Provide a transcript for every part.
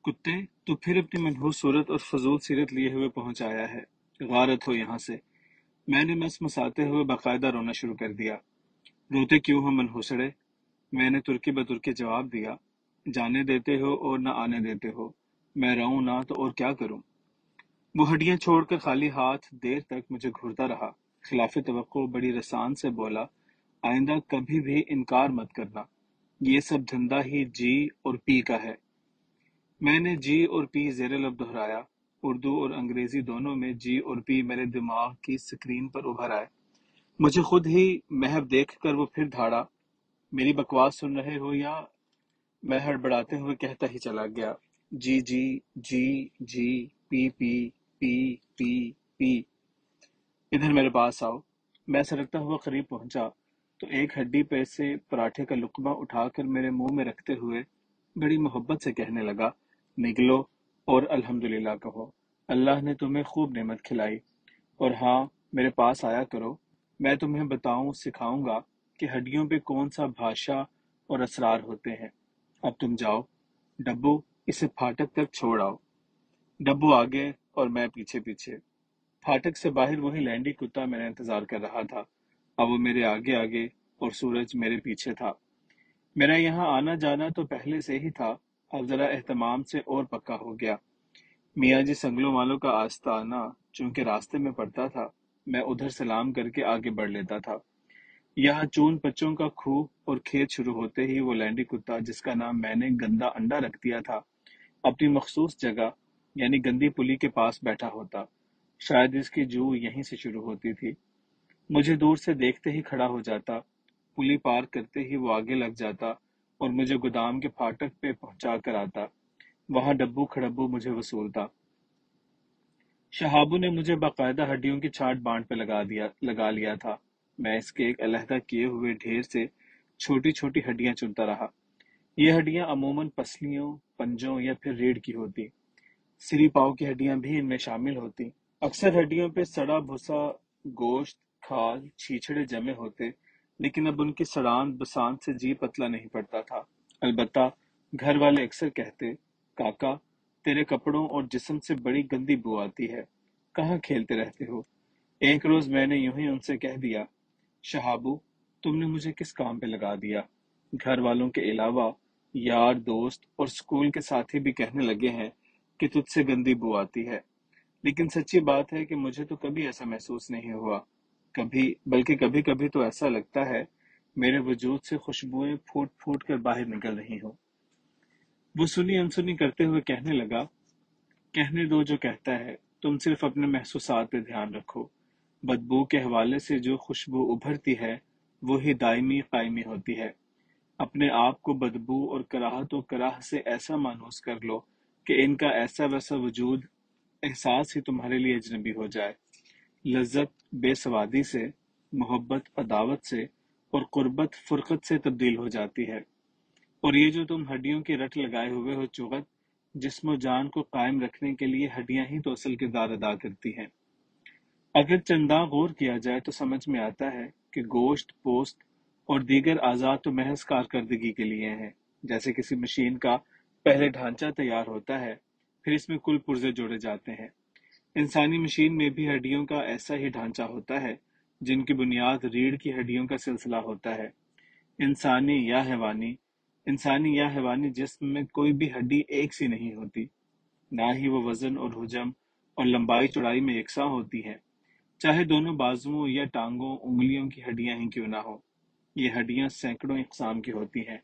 کتے تو پھر اپنی منحوس صورت اور فضول سیرت لیے ہوئے پہنچ آیا ہے۔ غارت ہو یہاں سے۔ میں نے مسمساتے ہوئے باقاعدہ رونا شروع کر دیا۔ روتے کیوں ہو منحوسڑے؟ میں نے ترکی بترکی جواب دیا۔ جانے دیتے ہو اور نہ آنے دیتے ہو، میں رہوں نہ تو اور کیا کروں؟ وہ ہڈیاں چھوڑ کر خالی ہاتھ دیر تک مجھے گھورتا رہا۔ خلاف توقع بڑی رسان سے بولا، آئندہ کبھی بھی انکار مت کرنا، یہ سب دھندا ہی جی اور پی کا ہے۔ میں نے جی اور پی زیر لب دہرایا۔ اردو اور انگریزی دونوں میں جی اور پی میرے دماغ کی سکرین پر ابھر آئے۔ مجھے خود ہی محو دیکھ کر وہ پھر دھاڑا، میری بکواس سن رہے ہو یا؟ میں ہڑبڑاتے ہوئے کہتا ہی چلا گیا، جی جی جی جی پی پی پی پی پی۔ ادھر میرے پاس آؤ۔ میں سرکتا ہوا قریب پہنچا تو ایک ہڈی پہ سے پراٹھے کا لقمہ اٹھا کر میرے منہ میں رکھتے ہوئے بڑی محبت سے کہنے لگا، نگلو اور الحمدللہ کہو، اللہ نے تمہیں خوب نعمت کھلائی، اور ہاں میرے پاس آیا کرو، میں تمہیں بتاؤں سکھاؤں گا کہ ہڈیوں پہ کون سا بھاشا اور اسرار ہوتے ہیں۔ اب تم جاؤ، ڈبو اسے پھاٹک تک چھوڑ آؤ۔ ڈبو آگے اور میں پیچھے پیچھے۔ پھاٹک سے باہر وہی لینڈی کتا میرا انتظار کر رہا تھا۔ اب وہ میرے آگے آگے اور سورج میرے پیچھے تھا۔ میرا یہاں آنا جانا تو پہلے سے ہی تھا، اب ذرا اہتمام سے اور پکا ہو گیا۔ میاں جی سنگلوں والوں کا آستانہ چونکہ راستے میں پڑتا تھا، میں ادھر سلام کر کے آگے بڑھ لیتا تھا۔ یہاں چون پچوں کا کھوہ اور کھیت شروع ہوتے ہی وہ لینڈی کتا جس کا نام میں نے گندا انڈا رکھ دیا تھا، اپنی مخصوص جگہ یعنی گندی پلی کے پاس بیٹھا ہوتا۔ شاید اس کی جو یہیں سے شروع ہوتی تھی۔ مجھے دور سے دیکھتے ہی کھڑا ہو جاتا، پلی پار کرتے ہی وہ آگے لگ جاتا اور مجھے گودام کے پھاٹک پہ پہنچا کر آتا۔ وہاں ڈبو کھڑبو مجھے وصولتا۔ شہابو نے مجھے باقاعدہ ہڈیوں کی چھانٹ بانٹ پہ لگا لیا تھا۔ میں اس کے ایک علیحدہ کیے ہوئے ڈھیر سے چھوٹی چھوٹی ہڈیاں چنتا رہا۔ یہ ہڈیاں عموماً پسلیوں، پنجوں یا پھر ریڑھ کی ہوتی۔ سری پاؤ کی ہڈیاں بھی ان میں شامل ہوتی۔ اکثر ہڈیوں پہ سڑا بھسا گوشت، کھال، چھیچڑے جمے ہوتے، لیکن اب ان کی سڑان بسان سے جی پتلا نہیں پڑتا تھا۔ البتہ گھر والے اکثر کہتے، کاکا تیرے کپڑوں اور جسم سے بڑی گندی بو آتی ہے، کہاں کھیلتے رہتے ہو؟ ایک روز میں نے یوں ہی ان سے کہہ دیا، شہابو تم نے مجھے کس کام پہ لگا دیا؟ گھر والوں کے علاوہ یار دوست اور سکول کے ساتھی بھی کہنے لگے ہیں کہ تجھ سے گندی بو آتی ہے، لیکن سچی بات ہے کہ مجھے تو کبھی ایسا محسوس نہیں ہوا، بلکہ کبھی کبھی تو ایسا لگتا ہے میرے وجود سے خوشبوئیں پھوٹ پھوٹ کر باہر نکل رہی ہوں۔ وہ سنی انسنی کرتے ہوئے کہنے لگا، کہنے دو جو کہتا ہے، تم صرف اپنے محسوسات پہ دھیان رکھو۔ بدبو کے حوالے سے جو خوشبو ابھرتی ہے وہی دائمی قائمی ہوتی ہے۔ اپنے آپ کو بدبو اور کراہت و کراہ سے ایسا مانوس کر لو کہ ان کا ایسا ویسا وجود، احساس ہی تمہارے لیے اجنبی ہو جائے۔ لذت بے سوادی سے، محبت عداوت سے اور قربت فرقت سے تبدیل ہو جاتی ہے۔ اور یہ جو تم ہڈیوں کی رٹ لگائے ہوئے ہو چغت، جسم و جان کو قائم رکھنے کے لیے ہڈیاں ہی تو اصل کردار ادا کرتی ہیں۔ اگر چنداں غور کیا جائے تو سمجھ میں آتا ہے کہ گوشت، پوست اور دیگر اعضاء تو محض کارکردگی کے لیے ہیں۔ جیسے کسی مشین کا پہلے ڈھانچہ تیار ہوتا ہے، پھر اس میں کل پرزے جوڑے جاتے ہیں۔ انسانی مشین میں بھی ہڈیوں کا ایسا ہی ڈھانچہ ہوتا ہے، جن کی بنیاد ریڑھ کی ہڈیوں کا سلسلہ ہوتا ہے۔ انسانی یا حیوانی جسم میں کوئی بھی ہڈی ایک سی نہیں ہوتی، نہ ہی وہ وزن اور حجم اور لمبائی چوڑائی میں یکساں ہوتی ہیں، چاہے دونوں بازوؤں یا ٹانگوں انگلیوں کی ہڈیاں ہی کیوں نہ ہوں۔ یہ ہڈیاں سینکڑوں اقسام کی ہوتی ہیں،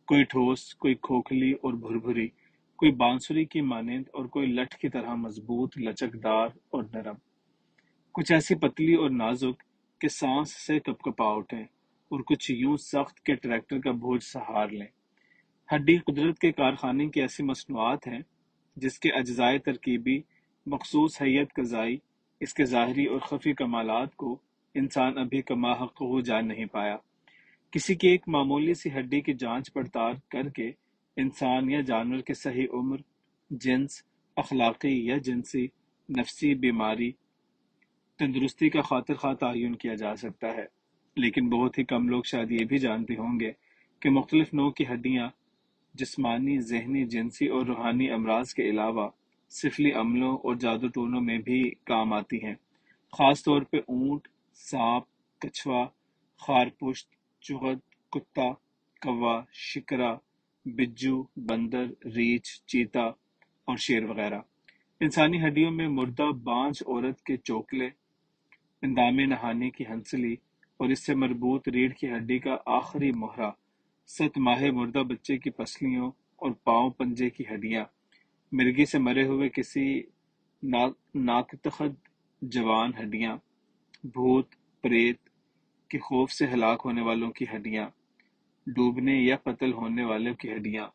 کوئی ٹھوس، کوئی کھوکھلی اور بھربھری، کوئی بانسری کی مانند اور کوئی لٹھ کی طرح مضبوط، لچکدار اور نرم، کچھ ایسی پتلی اور نازک کہ سانس سے کپکپا اٹھیں، اور کچھ یوں سخت کہ ٹریکٹر کا بوجھ سہار لیں۔ ہڈی قدرت کے کارخانے کی ایسی مصنوعات ہیں جس کے اجزائے ترکیبی، مخصوص ہیئت غذائی، اس کے ظاہری اور خفی کمالات کو انسان ابھی کما حقہ جان نہیں پایا۔ کسی کی ایک معمولی سی ہڈی کی جانچ پڑتال کر کے انسان یا جانور کے صحیح عمر، جنس، اخلاقی یا جنسی، نفسی بیماری، تندرستی کا خاطر خواہ تعین کیا جا سکتا ہے، لیکن بہت ہی کم لوگ شاید یہ بھی جانتے ہوں گے کہ مختلف نوع کی ہڈیاں جسمانی، ذہنی، جنسی اور روحانی امراض کے علاوہ سفلی عملوں اور جادو ٹونوں میں بھی کام آتی ہیں، خاص طور پہ اونٹ، سانپ، کچھوا، خارپشت، چغد، کتا، کوا، شکرا، بجو، بندر، ریچھ، چیتا اور شیر وغیرہ۔ انسانی ہڈیوں میں مردہ بانجھ عورت کے چوکلے، اندام نہانے کی ہنسلی اور اس سے مربوط ریڑھ کی ہڈی کا آخری مہرہ، 7 ماہ مردہ بچے کی پسلیوں اور پاؤں پنجے کی ہڈیاں، مرگی سے مرے ہوئے کسی ناکتخد جوان ہڈیاں، بھوت پریت کے خوف سے ہلاک ہونے والوں کی ہڈیاں، ڈوبنے یا قتل ہونے والوں کی ہڈیاں۔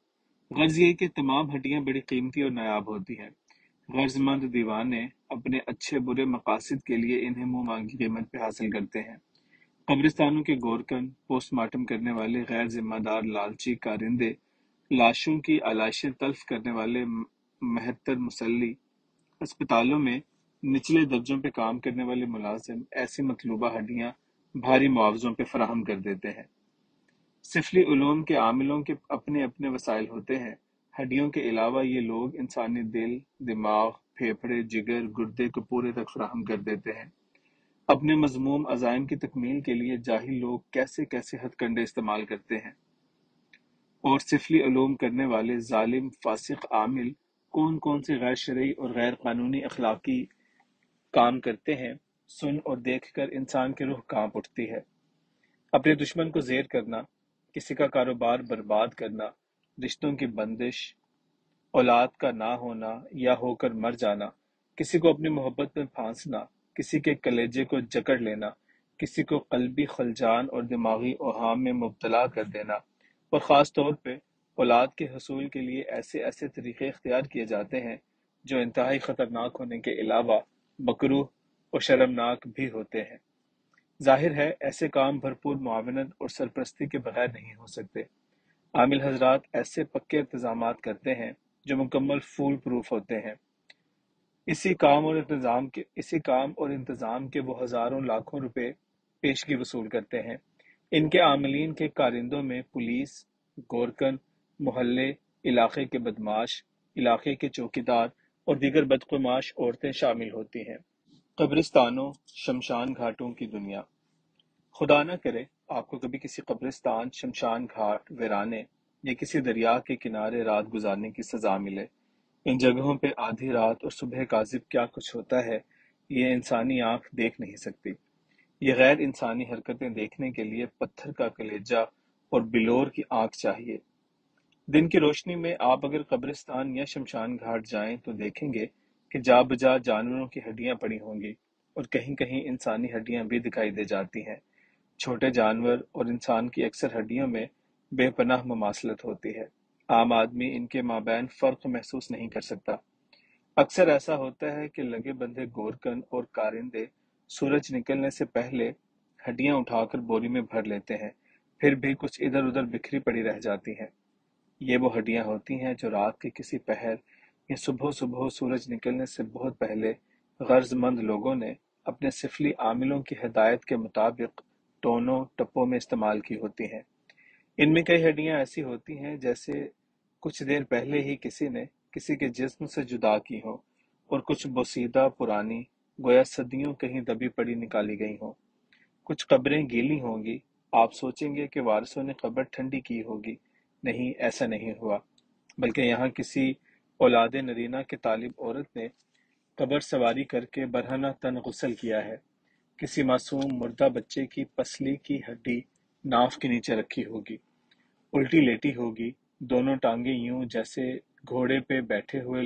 غرض یہ کہ تمام ہڈیاں بڑی قیمتی اور نایاب ہوتی ہیں۔ غرض مند دیوانے اپنے اچھے برے مقاصد کے لیے انہیں منہ مانگی قیمت پہ حاصل کرتے ہیں۔ قبرستانوں کے گورکن، پوسٹ مارٹم کرنے والے غیر ذمہ دار لالچی کارندے، لاشوں کی علائشیں تلف کرنے والے مہتر مسلی، ہسپتالوں میں نچلے درجوں پہ کام کرنے والے ملازم ایسی مطلوبہ ہڈیاں بھاری معاوضوں پہ فراہم کر دیتے ہیں۔ سفلی علوم کے عاملوں کے اپنے اپنے وسائل ہوتے ہیں۔ ہڈیوں کے علاوہ یہ لوگ انسانی دل، دماغ، پھیپھڑے، جگر، گردے کو پورے تک فراہم کر دیتے ہیں۔ اپنے مذموم عزائم کی تکمیل کے لیے جاہل لوگ کیسے کیسے ہتھ کنڈے استعمال کرتے ہیں، اور سفلی علوم کرنے والے ظالم فاسق عامل کون کون سے غیر شرعی اور غیر قانونی اخلاقی کام کرتے ہیں، سن اور دیکھ کر انسان کی روح کانپ اٹھتی ہے۔ اپنے دشمن کو زیر کرنا، کسی کا کاروبار برباد کرنا، رشتوں کی بندش، اولاد کا نہ ہونا یا ہو کر مر جانا، کسی کو اپنی محبت میں پھانسنا، کسی کے کلیجے کو جکڑ لینا، کسی کو قلبی خلجان اور دماغی اوہام میں مبتلا کر دینا، اور خاص طور پہ اولاد کے حصول کے لیے ایسے ایسے طریقے اختیار کیے جاتے ہیں جو انتہائی خطرناک ہونے کے علاوہ مکروہ اور شرمناک بھی ہوتے ہیں۔ ظاہر ہے ایسے کام بھرپور معاونت اور سرپرستی کے بغیر نہیں ہو سکتے۔ عامل حضرات ایسے پکے انتظامات کرتے ہیں جو مکمل فول پروف ہوتے ہیں۔ اسی کام اور انتظام کے وہ ہزاروں لاکھوں روپے پیشگی وصول کرتے ہیں۔ ان کے عاملین کے کارندوں میں پولیس، گورکن، محلے، علاقے کے بدماش، علاقے کے چوکیدار اور دیگر بدقماش عورتیں شامل ہوتی ہیں۔ قبرستانوں، شمشان گھاٹوں کی دنیا۔ خدا نہ کرے آپ کو کبھی کسی قبرستان، شمشان گھاٹ، ویرانے یا کسی دریا کے کنارے رات گزارنے کی سزا ملے۔ ان جگہوں پہ آدھی رات اور صبح کاذب کیا کچھ ہوتا ہے یہ انسانی آنکھ دیکھ نہیں سکتی۔ یہ غیر انسانی حرکتیں دیکھنے کے لیے پتھر کا کلیجہ اور بلور کی آنکھ چاہیے۔ دن کی روشنی میں آپ اگر قبرستان یا شمشان گھاٹ جائیں تو دیکھیں گے کہ جا بجا جانوروں کی ہڈیاں پڑی ہوں گی، اور کہیں کہیں انسانی ہڈیاں بھی دکھائی دے جاتی ہیں۔ چھوٹے جانور اور انسان کی اکثر ہڈیوں میں بے پناہ مماثلت ہوتی ہے۔ عام آدمی ان کے مابین فرق محسوس نہیں کر سکتا۔ اکثر ایسا ہوتا ہے کہ لگے بندھے گورکن اور کارندے سورج نکلنے سے پہلے ہڈیاں اٹھا کر بوری میں بھر لیتے ہیں، پھر بھی کچھ ادھر ادھر بکھری پڑی رہ جاتی ہیں۔ یہ وہ ہڈیاں ہوتی ہیں جو رات کے کسی پہر یا صبح سورج نکلنے سے بہت پہلے غرض مند لوگوں نے اپنے سفلی عاملوں کی ہدایت کے مطابق ٹونوں ٹپوں میں استعمال کی ہوتی ہیں۔ ان میں کئی ہڈیاں ایسی ہوتی ہیں جیسے کچھ دیر پہلے ہی کسی نے کسی کے جسم سے جدا کی ہوں، اور کچھ بوسیدہ پرانی گویا صدیوں کہیں دبی پڑی نکالی گئی ہوں۔ کچھ قبریں گیلی ہوں گی، آپ سوچیں گے کہ وارثوں نے قبر ٹھنڈی کی ہوگی۔ نہیں، ایسا نہیں ہوا، بلکہ یہاں کسی اولاد نرینہ کے طالب عورت نے قبر سواری کر کے برہنہ تن غسل کیا ہے۔ کسی معصوم مردہ بچے کی پسلی کی ہڈی ناف کے نیچے رکھی ہوگی، الٹی لیٹی ہوگی، دونوں ٹانگیں یوں جیسے گھوڑے پہ بیٹھتے ہوئے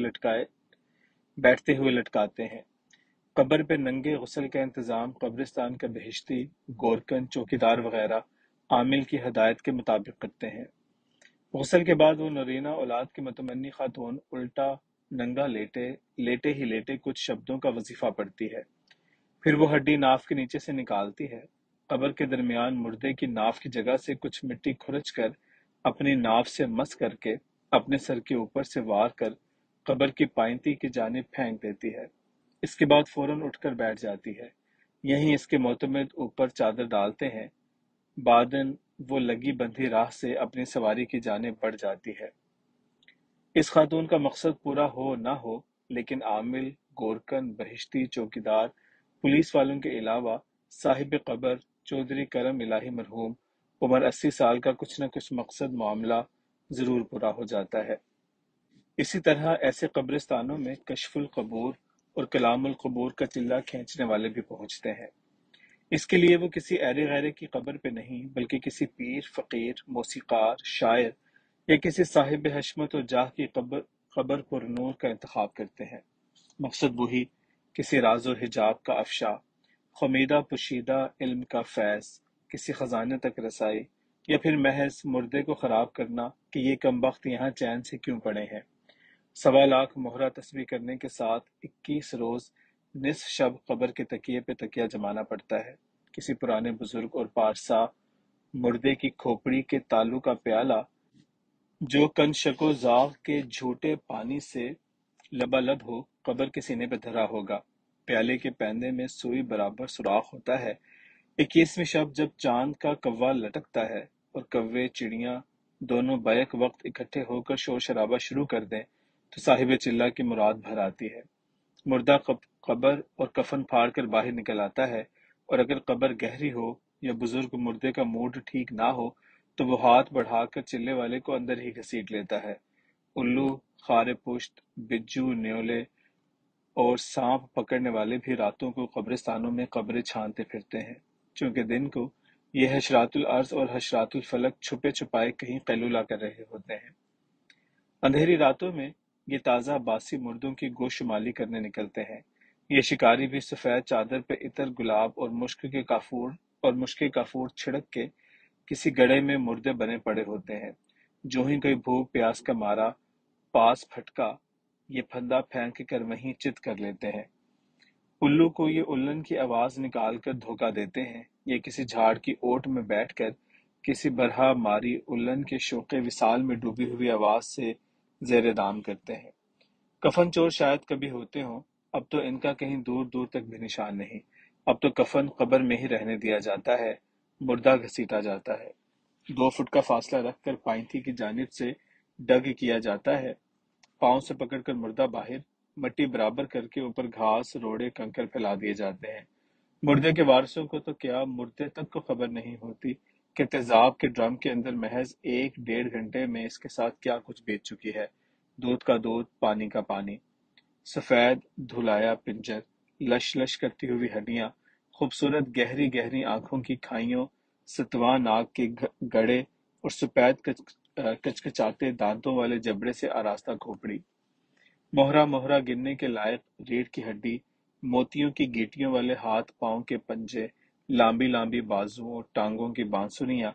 لٹکاتے ہیں۔ قبر پہ ننگے غسل کا انتظام قبرستان کا بہشتی، گورکن، چوکیدار وغیرہ عامل کی ہدایت کے مطابق کرتے ہیں۔ غسل کے بعد وہ نرینہ اولاد کی متمنی خاتون الٹا ننگا لیٹے ہی لیٹے کچھ شبدوں کا وظیفہ پڑھتی ہے، پھر وہ ہڈی ناف کے نیچے سے نکالتی ہے، قبر کے درمیان مردے کی ناف کی جگہ سے کچھ مٹی کھرچ کر اپنی ناف سے مس کر کے اپنے سر کے اوپر سے وار کر قبر کی پائنتی کی جانب پھینک دیتی ہے۔ اس کے بعد فوراً اٹھ کر بیٹھ جاتی ہے۔ یہیں اس کے معتمد اوپر چادر ڈالتے ہیں، بعداً وہ لگی بندھی راہ سے اپنی سواری کی جانب بڑھ جاتی ہے۔ اس خاتون کا مقصد پورا ہو نہ ہو، لیکن عامل، گورکن، بہشتی، چوکیدار، پولیس والوں کے علاوہ صاحب قبر چودھری کرم الہی مرحوم عمر 80 سال کا کچھ نہ کچھ مقصد معاملہ ضرور پورا ہو جاتا ہے۔ اسی طرح ایسے قبرستانوں میں کشف القبور اور کلام القبور کا چلہ کھینچنے والے بھی پہنچتے ہیں۔ اس کے لیے وہ کسی ایرے غیرے کی قبر پہ نہیں، بلکہ کسی پیر، فقیر، موسیقار، شاعر یا کسی صاحب حشمت و جاہ کی قبر پر نور کا انتخاب کرتے ہیں۔ مقصد وہی، کسی راز و حجاب کا افشا، خمیدہ پوشیدہ علم کا فیض، کسی خزانے تک رسائی، یا پھر محض مردے کو خراب کرنا کہ یہ کمبخت یہاں چین سے کیوں پڑے ہیں۔ 1.25 لاکھ مہرہ تسبیح کرنے کے ساتھ 21 روز نصف شب قبر کے تکیے پہ تکیہ جمانا پڑتا ہے۔ کسی پرانے بزرگ اور پارسا مردے کی کھوپڑی کے تالو کا پیالہ جو کن شک و زاغ کے جھوٹے پانی سے لبالب ہو، قبر کے سینے پہ دھرا ہوگا۔ پیالے کے پیندے میں سوئی برابر سوراخ ہوتا ہے۔ 21ویں شب جب چاند کا کوا لٹکتا ہے اور کوے چڑیاں دونوں بیک وقت اکٹھے ہو کر شور شرابہ شروع کر دیں تو صاحب چلہ کی مراد بھر آتی ہے۔ مردہ قبر اور کفن پھاڑ کر باہر نکل آتا ہے، اور اگر قبر گہری ہو یا بزرگ مردے کا موڈ ٹھیک نہ ہو تو وہ ہاتھ بڑھا کر چلے والے کو اندر ہی گھسیٹ لیتا ہے۔ الو، خارے پشت، بجو، نیولے اور سانپ پکڑنے والے بھی راتوں کو قبرستانوں میں قبریں چھانتے پھرتے ہیں، چونکہ دن کو یہ حشرات الارض اور حشرات الفلک چھپے چھپائے کہیں قیلولہ کر رہے ہوتے ہیں۔ اندھیری راتوں میں یہ تازہ باسی مردوں کی گوشمالی کرنے نکلتے ہیں۔ یہ شکاری بھی سفید چادر پہ عطر گلاب اور مشک کافور چھڑک کے کسی گڑھے میں مردے بنے پڑے ہوتے ہیں۔ جو ہی کوئی بھوک پیاس کا مارا پاس پھٹکا، یہ پھندا پھینک کر وہیں چت کر لیتے ہیں۔ الو کو یہ الن کی آواز نکال کر دھوکہ دیتے ہیں، یا کسی جھاڑ کی اوٹ میں بیٹھ کر کسی برہا ماری الن کے شوق وصال میں ڈوبی ہوئی آواز سے زیر دام کرتے ہیں۔ کفن چور شاید کبھی ہوتے ہوں، اب تو ان کا کہیں دور دور تک بھی نشان نہیں۔ اب تو کفن قبر میں ہی رہنے دیا جاتا ہے، مردہ گھسیٹا جاتا ہے، 2 فٹ کا فاصلہ رکھ کر پائنتھی کی جانب سے ڈگ کیا جاتا ہے، پاؤں سے پکڑ کر مردہ باہر، مٹی برابر کر کے اوپر گھاس روڑے کنکر پھیلا دیے جاتے ہیں۔ مردے کے وارثوں کو تو کیا مردے تک کو خبر نہیں ہوتی کہ تیزاب کے ڈرم کے اندر محض 1 ڈیڑھ گھنٹے میں اس کے ساتھ کیا کچھ بیت چکی ہے۔ دودھ کا دودھ، پانی کا پانی، سفید دھلایا پنجر، لش لش کرتی ہوئی ہڈیاں، خوبصورت گہری گہری آنکھوں کی کھائیوں، ستواں ناک کے گڑے اور سفید کچکچاتے دانتوں والے جبڑے سے آراستہ کھوپڑی، مہرہ مہرہ گننے کے لائق ریڑھ کی ہڈی، موتیوں کی گیٹیوں والے ہاتھ پاؤں کے پنجے، لامبی لامبی بازوؤں اور ٹانگوں کی بانسریاں،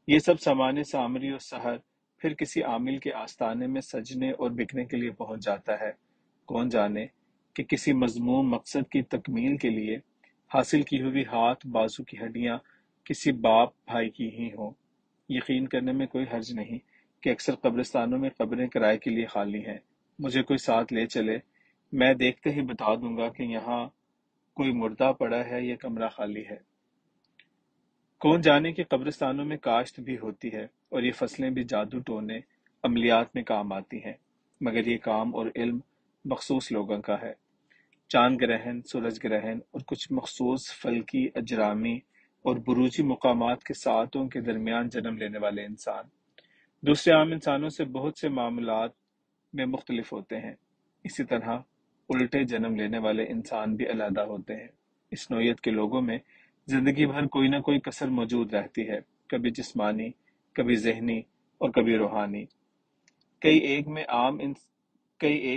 یہ سب سامان سامری اور سحر پھر کسی عامل کے آستانے میں سجنے اور بکنے کے لیے پہنچ جاتا ہے۔ کون جانے کہ کسی مذموم مقصد کی تکمیل کے لیے حاصل کی ہوئی ہاتھ بازو کی ہڈیاں کسی باپ بھائی کی ہی ہوں۔ یقین کرنے میں کوئی حرج نہیں کہ اکثر قبرستانوں میں قبریں کرائے کے لیے خالی ہیں۔ مجھے کوئی ساتھ لے چلے، میں دیکھتے ہی بتا دوں گا کہ یہاں کوئی مردہ پڑا ہے یا کمرہ خالی ہے۔ کون جانے کہ قبرستانوں میں کاشت بھی ہوتی ہے، اور یہ فصلیں بھی جادو ٹونے عملیات میں کام آتی ہیں، مگر یہ کام اور علم مخصوص لوگوں کا ہے۔ چاند گرہن، سورج گرہن اور کچھ مخصوص فلکی اجرامی اور بروجی مقامات کے ساعتوں کے درمیان جنم لینے والے انسان دوسرے عام انسانوں سے بہت سے معاملات میں مختلف ہوتے ہیں۔ اسی طرح الٹے جنم لینے والے انسان بھی علیحدہ ہوتے ہیں۔ اس نوعیت کے لوگوں میں زندگی بھر کوئی نہ کوئی کسر موجود رہتی ہے، کبھی جسمانی، کبھی ذہنی اور کبھی روحانی۔ کئی ایک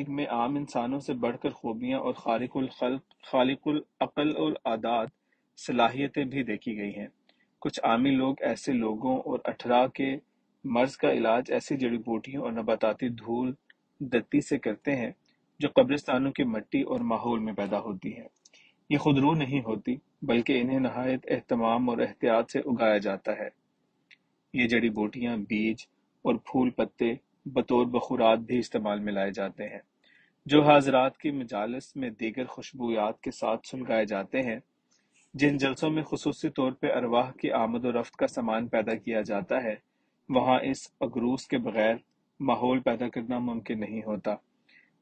میں عام انسانوں سے بڑھ کر خوبیاں اور خالق العقل اور عادات صلاحیتیں بھی دیکھی گئی ہیں۔ کچھ عامی لوگ ایسے لوگوں اور اٹھرا کے مرض کا علاج ایسی جڑی بوٹیوں اور نباتاتی دھول دتی سے کرتے ہیں جو قبرستانوں کی مٹی اور ماحول میں پیدا ہوتی ہیں۔ یہ خود رو نہیں ہوتی، بلکہ انہیں نہایت اہتمام اور احتیاط سے اگایا جاتا ہے۔ یہ جڑی بوٹیاں بیج اور پھول پتے بطور بخورات بھی استعمال میں لائے جاتے ہیں، جو حاضرات کی مجالس میں دیگر خوشبویات کے ساتھ سلگائے جاتے ہیں۔ جن جلسوں میں خصوصی طور پہ ارواح کی آمد و رفت کا سامان پیدا کیا جاتا ہے، وہاں اس اگروس کے بغیر ماحول پیدا کرنا ممکن نہیں ہوتا۔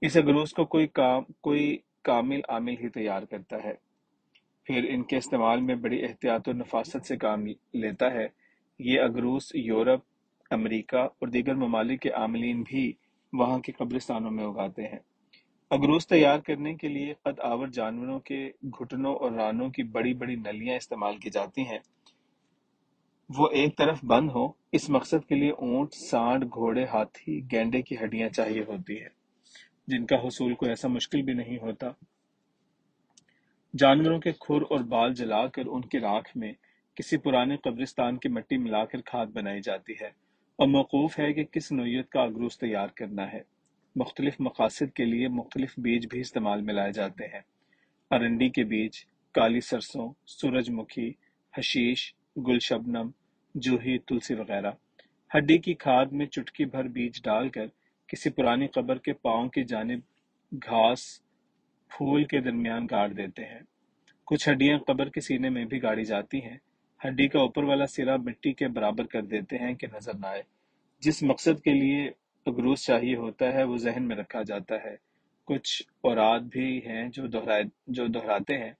اس اگروس کو کوئی کامل عامل ہی تیار کرتا ہے، پھر ان کے استعمال میں بڑی احتیاط و نفاست سے کام لیتا ہے۔ یہ اگروس یورپ، امریکہ اور دیگر ممالک کے عاملین بھی وہاں کے قبرستانوں میں اگاتے ہیں۔ اگروس تیار کرنے کے لیے قد آور جانوروں کے گھٹنوں اور رانوں کی بڑی بڑی نلیاں استعمال کی جاتی ہیں، وہ ایک طرف بند ہوں۔ اس مقصد کے لیے اونٹ، سانڈ، گھوڑے، ہاتھی، گینڈے کی ہڈیاں چاہیے ہوتی ہیں، جن کا حصول کوئی ایسا مشکل بھی نہیں ہوتا۔ جانوروں کے کھر اور بال جلا کر ان کی راکھ میں کسی پرانے قبرستان کی مٹی ملا کر کھاد بنائی جاتی ہے، اور موقوف ہے کہ کس نوعیت کا اگروس تیار کرنا ہے۔ مختلف مقاصد کے لیے مختلف بیج بھی استعمال میں لائے جاتے ہیں۔ ارنڈی کے بیج، کالی سرسوں، سورج مکھی، حشیش، گل شبنم، جوہی، تلسی وغیرہ۔ ہڈی کی کھاد میں چٹکی بھر بیج ڈال کر کسی پرانی قبر کے پاؤں کی جانب گھاس پھول کے درمیان گاڑ دیتے ہیں۔ کچھ ہڈیاں قبر کے سینے میں بھی گاڑی جاتی ہیں۔ ہڈی کا اوپر والا سرا مٹی کے برابر کر دیتے ہیں کہ نظر نہ آئے۔ جس مقصد کے لیے اگروس چاہیے ہوتا ہے وہ ذہن میں رکھا جاتا ہے۔ کچھ اوراد بھی ہیں جو دہراتے ہیں۔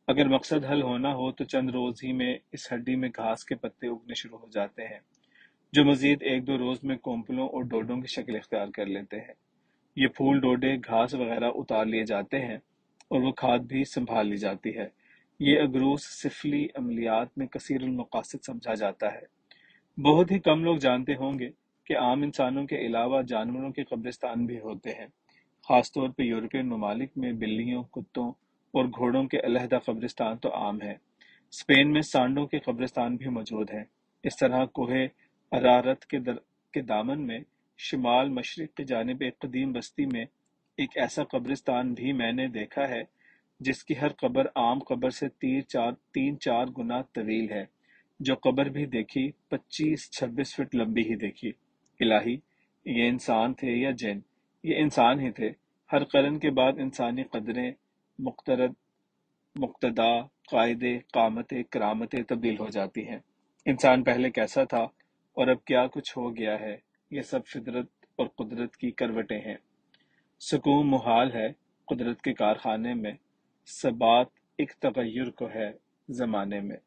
اگر مقصد حل ہونا ہو تو چند روز ہی میں اس ہڈی میں گھاس کے پتے اگنے شروع ہو جاتے ہیں، جو مزید ایک دو روز میں کونپلوں اور ڈوڈوں کی شکل اختیار کر لیتے ہیں۔ یہ پھول، ڈوڈے، گھاس وغیرہ اتار لیے جاتے ہیں اور وہ کھاد بھی سنبھال لی جاتی ہے۔ یہ اگروس سفلی عملیات میں کثیر المقاصد سمجھا جاتا ہے۔ بہت ہی کم لوگ جانتے ہوں گے کہ عام انسانوں کے علاوہ جانوروں کے قبرستان بھی ہوتے ہیں۔ خاص طور پہ یورپین ممالک میں بلیوں، کتوں اور گھوڑوں کے علیحدہ قبرستان تو عام ہیں۔ اسپین میں سانڈوں کے قبرستان بھی موجود ہیں۔ اس طرح کوہ ارارات کے دامن میں شمال مشرق کی جانب ایک قدیم بستی میں ایک ایسا قبرستان بھی میں نے دیکھا ہے جس کی ہر قبر عام قبر سے تین چار گنا طویل ہے۔ جو قبر بھی دیکھی 25-26 فٹ لمبی ہی دیکھی۔ الہی، یہ انسان تھے یا جن؟ یہ انسان ہی تھے۔ ہر قرن کے بعد انسانی قدریں، مقتدا، قاعدے، قامتیں، کرامتیں تبدیل ہو جاتی ہیں۔ انسان پہلے کیسا تھا اور اب کیا کچھ ہو گیا ہے، یہ سب فطرت اور قدرت کی کروٹیں ہیں۔ سکون محال ہے قدرت کے کارخانے میں، ثبات ایک تغیر کو ہے زمانے میں۔